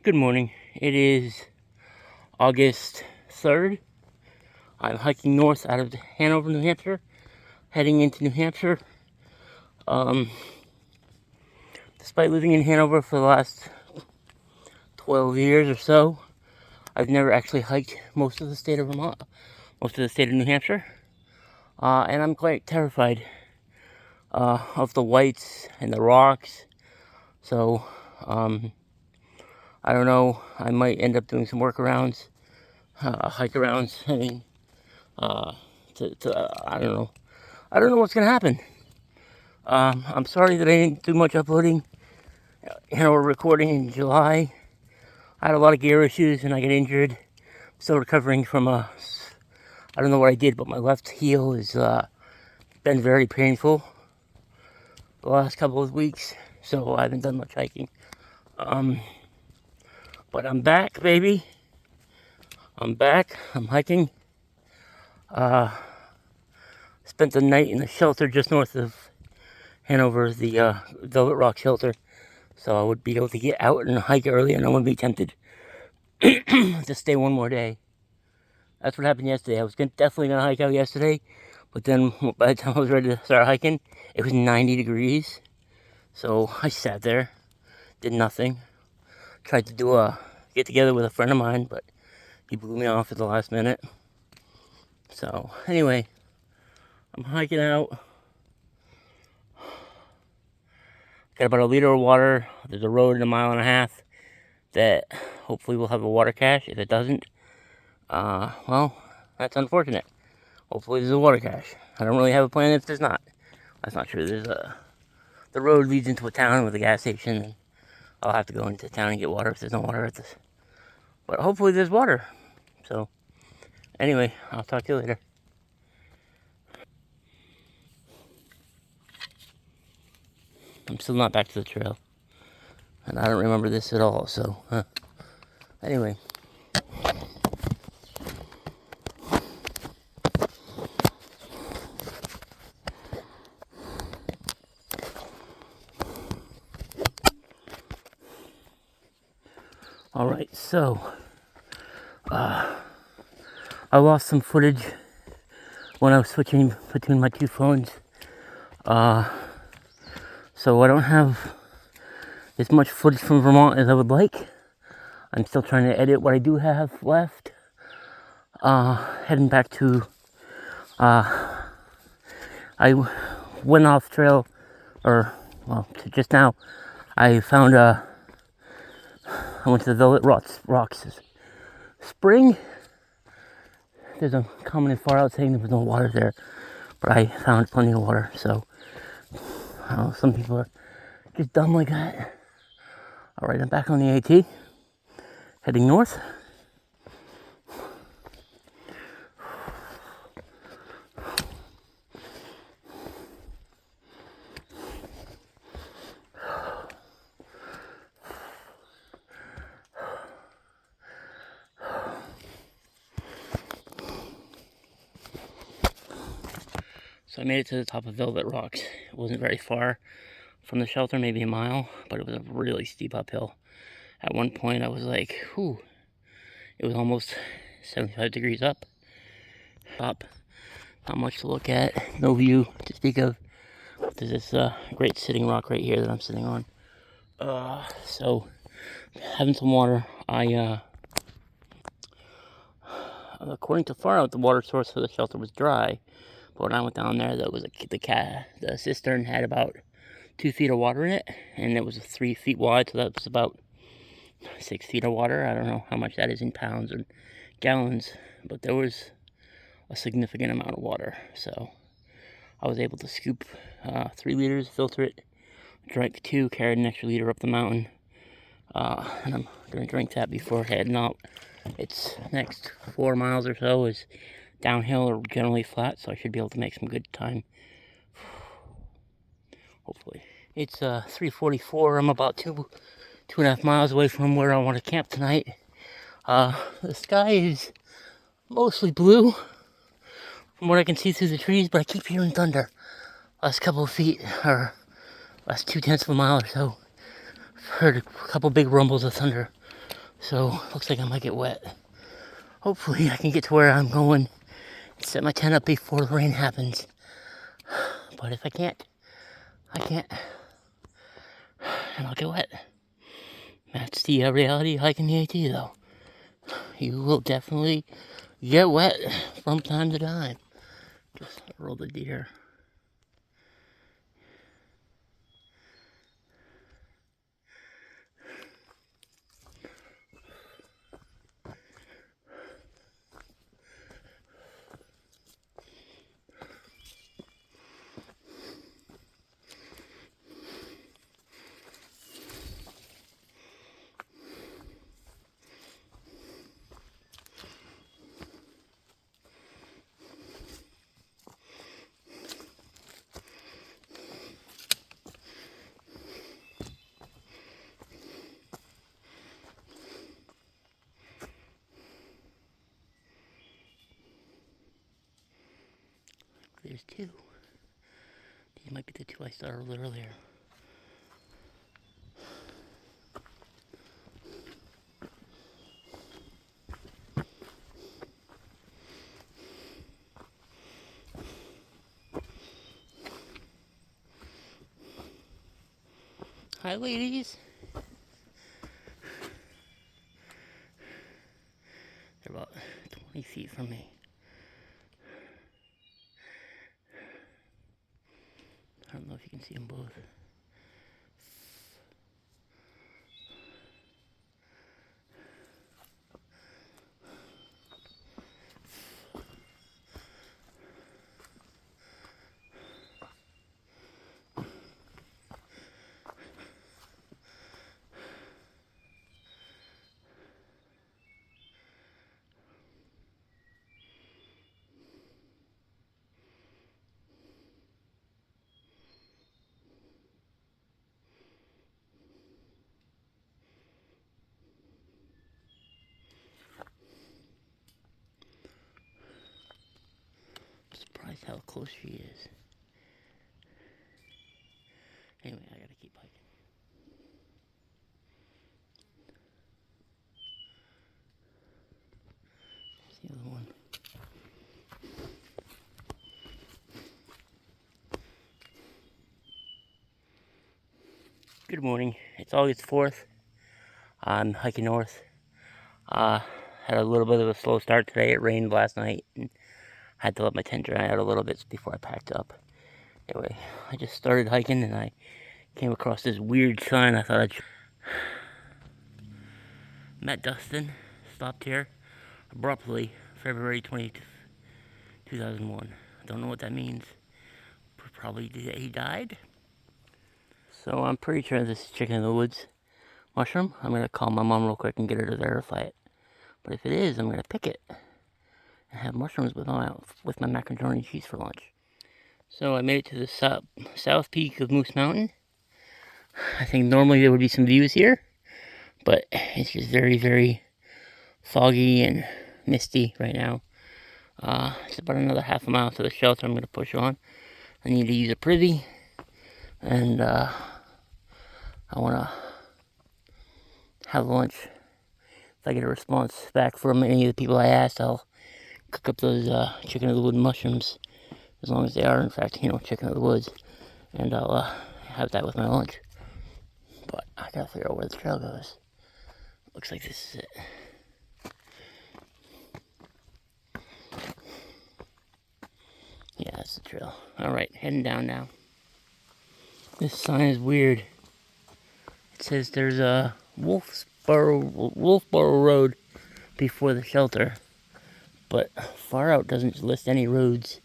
Good morning. It is August 3rd. I'm hiking north out of Hanover, New Hampshire, heading into New Hampshire. Despite living in Hanover for the last 12 years or so, I've never actually hiked most of the state of Vermont, most of the state of New Hampshire. And I'm quite terrified of the whites and the rocks. So, I don't know, I might end up doing some workarounds, hike arounds, I don't know. I don't know what's going to happen. I'm sorry that I didn't do much uploading, or recording in July. I had a lot of gear issues and I got injured. Still recovering from I don't know what I did, but my left heel has been very painful the last couple of weeks. So I haven't done much hiking. But I'm back, baby. I'm back. I'm hiking. Spent the night in the shelter just north of Hanover, the Velvet Rock shelter. So I would be able to get out and hike early, and I wouldn't be tempted to stay one more day. That's what happened yesterday. I was definitely going to hike out yesterday, but then by the time I was ready to start hiking, it was 90 degrees. So I sat there, did nothing. Tried to do a get together with a friend of mine, but he blew me off at the last minute. So anyway, I'm hiking out. Got about a liter of water. There's a road in a mile and a half that hopefully will have a water cache. If it doesn't, well, that's unfortunate. Hopefully there's a water cache. I don't really have a plan if there's not. That's not true. The road leads into a town with a gas station, and I'll have to go into town and get water if there's no water at this. But hopefully there's water. So, anyway, I'll talk to you later. I'm still not back to the trail. And I don't remember this at all, so, anyway. Alright, so, I lost some footage when I was switching between my two phones. So I don't have as much footage from Vermont as I would like. I'm still trying to edit what I do have left. Heading back to, I went off trail, just now, I found, I went to the Velvet Rocks spring. There's a comment far out saying there was no water there, but I found plenty of water, so, I don't know, some people are just dumb like that. Alright, I'm back on the AT, heading north. So I made it to the top of Velvet Rocks. It wasn't very far from the shelter, maybe a mile, but it was a really steep uphill. At one point I was like, whew, it was almost 75 degrees up. Not much to look at, no view to speak of. There's this great sitting rock right here that I'm sitting on. So, having some water. According to Far Out, the water source for the shelter was dry. But when I went down there, the cistern had about 2 feet of water in it, and it was 3 feet wide, so that was about 6 feet of water. I don't know how much that is in pounds or gallons, but there was a significant amount of water. So I was able to scoop 3 liters, filter it, drank 2, carried an extra liter up the mountain, and I'm going to drink that before heading out. It's next 4 miles or so is downhill or generally flat, so I should be able to make some good time. Hopefully. It's 3:44. I'm about 2.5 miles away from where I want to camp tonight. The sky is mostly blue from what I can see through the trees, but I keep hearing thunder. Last couple of feet, or last 0.2 of a mile or so, I've heard a couple big rumbles of thunder. So, looks like I might get wet. Hopefully I can get to where I'm going and set my tent up before the rain happens. But if I can't, I can't. And I'll get wet. That's the reality of hiking the AT, though. You will definitely get wet from time to time. Just roll the deer. There's two. These might be the two I saw a little earlier. Hi, ladies. They're about 20 feet from me. I don't know if you can see them both. I'm surprised how close she is. Anyway, I gotta keep hiking. There's the other one. Good morning. It's August 4th. I'm hiking north. Had a little bit of a slow start today. It rained last night and had to let my tent dry out a little bit before I packed up. Anyway, I just started hiking and I came across this weird sign. I thought I'd met Dustin, stopped here abruptly, February 20th, 2001. I don't know what that means. Probably he died. So I'm pretty sure this is chicken in the woods mushroom. I'm gonna call my mom real quick and get her to verify it. But if it is, I'm gonna pick it and have mushrooms with my macaroni and cheese for lunch. So I made it to the south peak of Moose Mountain. I think normally there would be some views here, but it's just very, very foggy and misty right now. It's about another half a mile to the shelter I'm going to push on. I need to use a privy, and I want to have lunch. If I get a response back from any of the people I asked, I'll cook up those chicken of the wood mushrooms, as long as they are, in fact, chicken of the woods, and I'll have that with my lunch. But I gotta figure out where the trail goes. Looks like this is it. Yeah, that's the trail. Alright, heading down now. This sign is weird. It says there's a Wolfboro Road before the shelter, but far out doesn't list any roads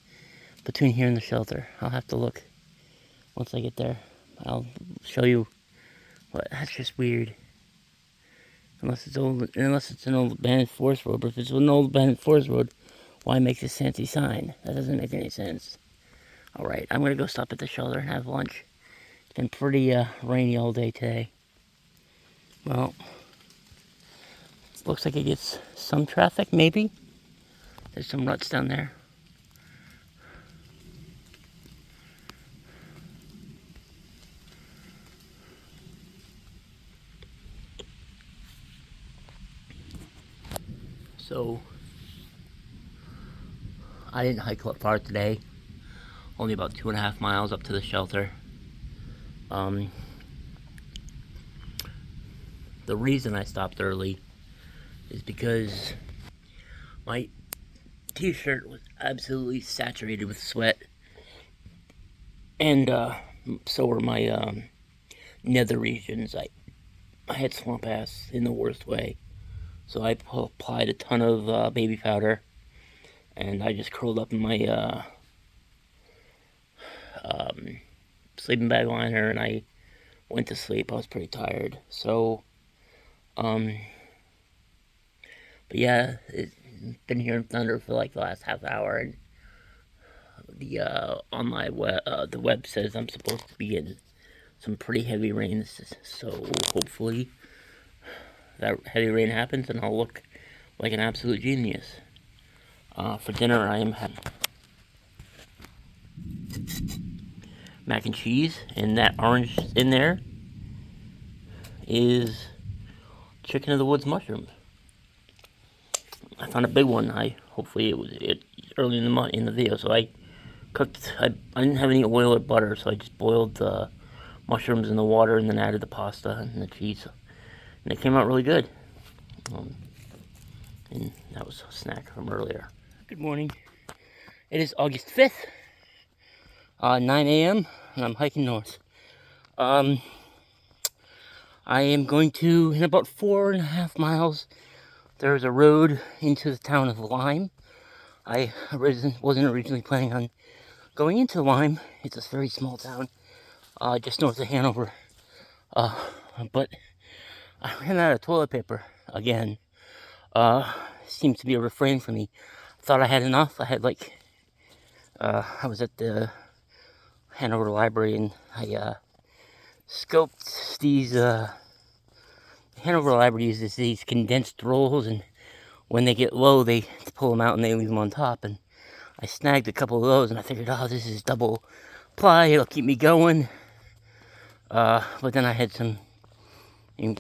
between here and the shelter. I'll have to look once I get there. I'll show you, but that's just weird. Unless it's an old abandoned forest road. But if it's an old abandoned forest road, why make this fancy sign? That doesn't make any sense. Alright, I'm gonna go stop at the shelter and have lunch. It's been pretty rainy all day today. Well, looks like it gets some traffic, maybe. There's some ruts down there. So, I didn't hike far today. Only about 2.5 miles up to the shelter. The reason I stopped early is because my t-shirt was absolutely saturated with sweat. And so were my nether regions. I had swamp ass in the worst way. So I applied a ton of baby powder. And I just curled up in my sleeping bag liner and I went to sleep. I was pretty tired. So, but yeah, it's been hearing thunder for like the last half hour, and the on my the web says I'm supposed to be getting some pretty heavy rains. So hopefully that heavy rain happens and I'll look like an absolute genius. For dinner, I am having mac and cheese, and that orange in there is chicken of the woods mushrooms. I found a big one. Hopefully it was early in the video. So I cooked. I didn't have any oil or butter, so I just boiled the mushrooms in the water and then added the pasta and the cheese, and it came out really good. And that was a snack from earlier. Good morning. It is August 5th, 9 a.m., and I'm hiking north. I am going to, in about 4.5 miles, there's a road into the town of Lyme. I wasn't originally planning on going into Lyme. It's a very small town, just north of Hanover. But I ran out of toilet paper again. Seems to be a refrain for me. I thought I had enough. I had I was at the Hanover Library and I scoped these. Hanover Library uses these condensed rolls, and when they get low, they pull them out and they leave them on top. And I snagged a couple of those, and I figured, oh, this is double ply. It'll keep me going. But then I had some, used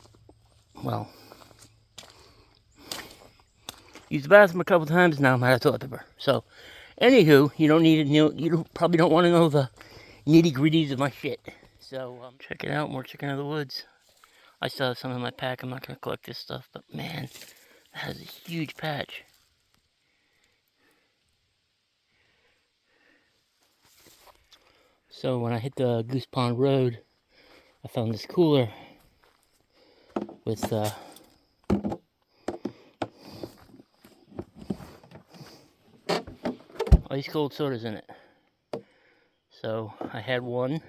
the bathroom a couple times. Now I'm out of toilet paper. So, anywho, you probably don't want to know the nitty-gritties of my shit. So, check it out, more chicken of the woods. I still have some in my pack. I'm not going to collect this stuff, but man, that has a huge patch. So when I hit the Goose Pond Road, I found this cooler with ice cold sodas in it. So I had one.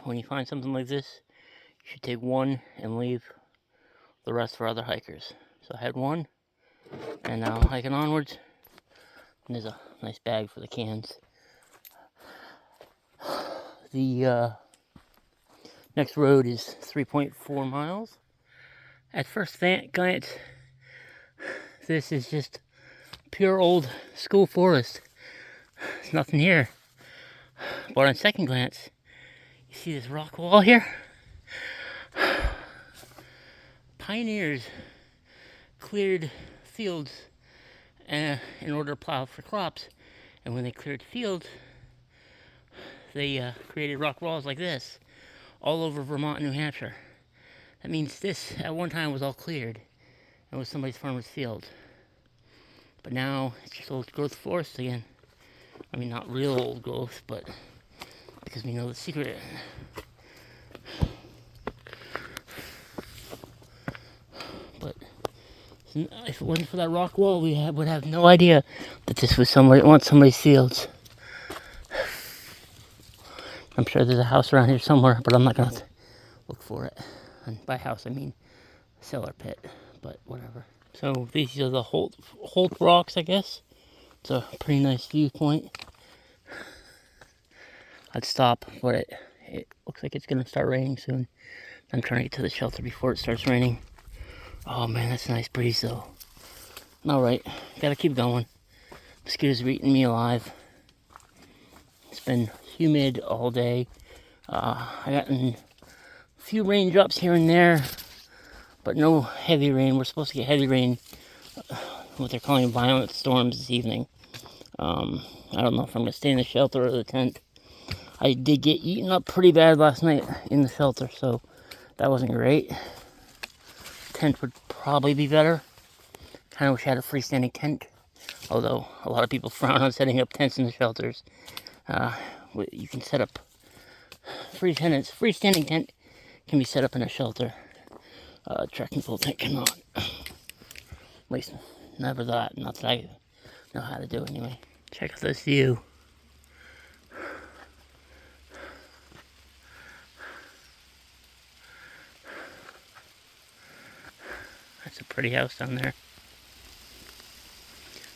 When you find something like this, you should take one and leave the rest for other hikers. So I had one, and now I'm hiking onwards. And there's a nice bag for the cans. The next road is 3.4 miles. At first glance, this is just pure old school forest. There's nothing here. But on second glance, you see this rock wall here? Pioneers cleared fields in order to plow for crops. And when they cleared fields, they created rock walls like this all over Vermont and New Hampshire. That means this at one time was all cleared and was somebody's farmer's field. But now it's just old growth forest again. I mean, not real old growth, but because we know the secret. But if it wasn't for that rock wall, we would have no idea that this was somebody's fields. I'm sure there's a house around here somewhere, but I'm not going to look for it. And by house, I mean cellar pit, but whatever. So these are the Holt Rocks, I guess. It's a pretty nice viewpoint. I'd stop, but it looks like it's going to start raining soon. I'm trying to get to the shelter before it starts raining. Oh man, that's a nice breeze though. Alright, gotta keep going. Mosquitoes are eating me alive. It's been humid all day. I got a few raindrops here and there, but no heavy rain. We're supposed to get heavy rain, what they're calling violent storms this evening. I don't know if I'm going to stay in the shelter or the tent. I did get eaten up pretty bad last night in the shelter, so that wasn't great. Tent would probably be better. Kind of wish I had a freestanding tent, although a lot of people frown on setting up tents in the shelters. You can set up freestanding tent can be set up in a shelter. Trekking pole tent cannot. At least never that. Not that I know how to do anyway. Check out this view. That's a pretty house down there.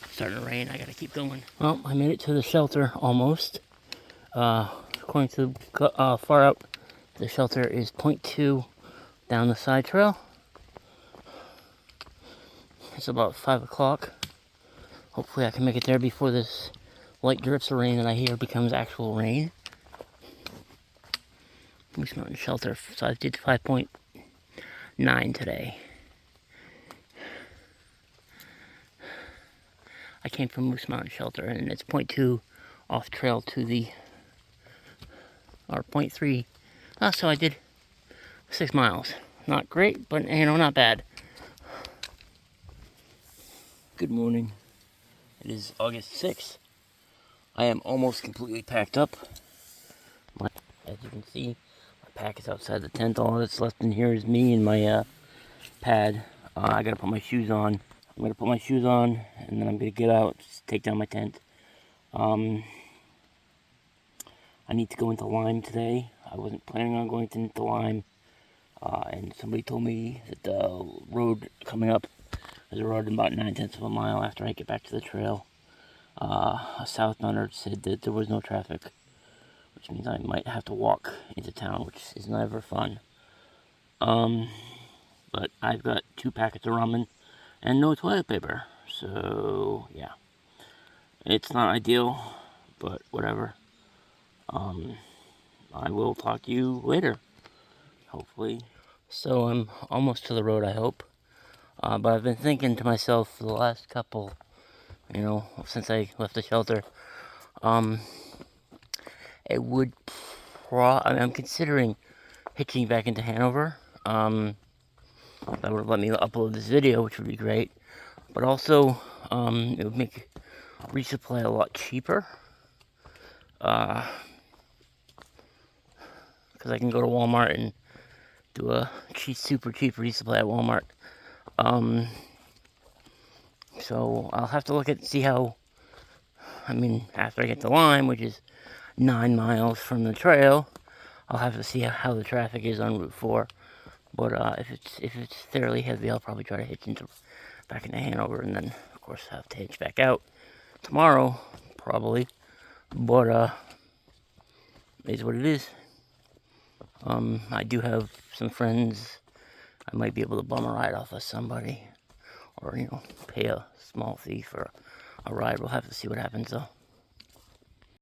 It's starting to rain. I gotta keep going. Well, I made it to the shelter almost. According to far out, the shelter is 0.2 down the side trail. It's about 5 o'clock. Hopefully I can make it there before this light drips of rain that I hear becomes actual rain. Moose Mountain Shelter, so I did 5.9 today. I came from Moose Mountain Shelter, and it's 0.2 off trail to the, or 0.3. So I did 6 miles. Not great, but not bad. Good morning. It is August 6th. I am almost completely packed up. As you can see, my pack is outside the tent. All that's left in here is me and my pad. I gotta put my shoes on. I'm gonna put my shoes on, and then I'm gonna get out, just take down my tent. I need to go into Lime today. I wasn't planning on going into Lime, and somebody told me that the road coming up is a road about 9/10 of a mile after I get back to the trail. A southbound said that there was no traffic, which means I might have to walk into town, which is never fun. But I've got 2 packets of ramen and no toilet paper, so yeah, it's not ideal, but whatever. I will talk to you later, hopefully. So I'm almost to the road, I hope. But I've been thinking to myself for the last couple, since I left the shelter, it would I'm considering hitching back into Hanover. That would let me upload this video, which would be great. But also, it would make resupply a lot cheaper. Because I can go to Walmart and do a super cheap resupply at Walmart. So I'll have to look at see how. After I get to Lime, which is 9 miles from the trail, I'll have to see how the traffic is on Route 4. But if it's fairly heavy, I'll probably try to hitch back into Hanover, and then of course have to hitch back out tomorrow, probably. But it is what it is. I do have some friends. I might be able to bum a ride off of somebody, or pay a small fee for a ride. We'll have to see what happens though.